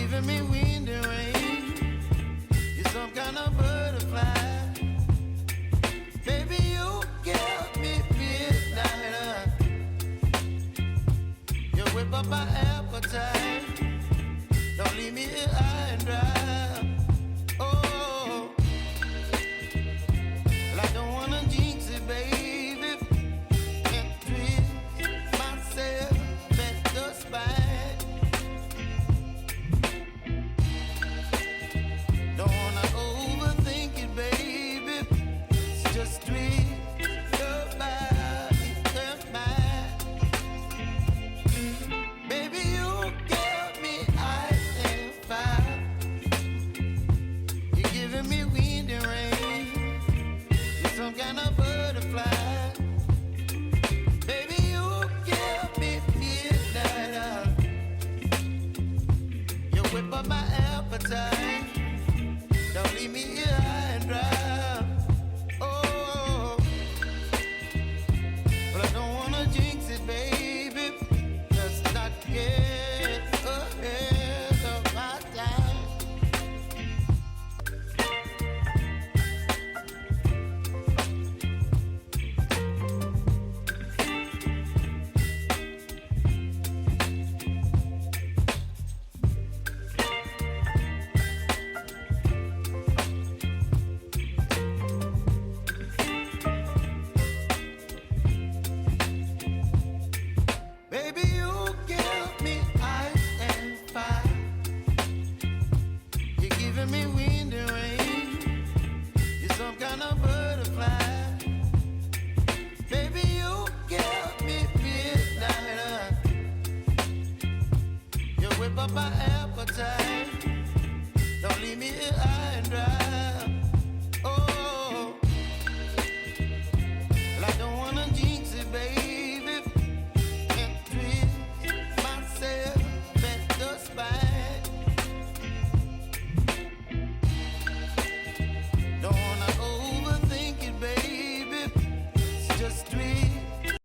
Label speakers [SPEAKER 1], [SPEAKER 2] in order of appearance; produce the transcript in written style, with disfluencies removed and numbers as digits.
[SPEAKER 1] giving me wind and rain. You're some kind of butterfly. Baby, you give me midnight. You whip up my appetite. Don't leave me here high and dry. Oh, well, I don't wanna jinx it, baby. Can't twist myself at the spine. Don't wanna overthink it, baby. It's just twist your body and mine. Baby, you give me ice and fire. You're giving me wind and rain. You're some kind of butterfly. Baby, you give me midnight. You whip up my appetite. Don't leave me here high and dry. Oh, but I don't wanna jinx it, baby. Let's not get ahead of my time. Baby, you give me ice and fire. You're giving me wind and rain. You're some kind of butterfly. Baby, you give me midnight. You whip up my appetite. Don't leave me here high and dry.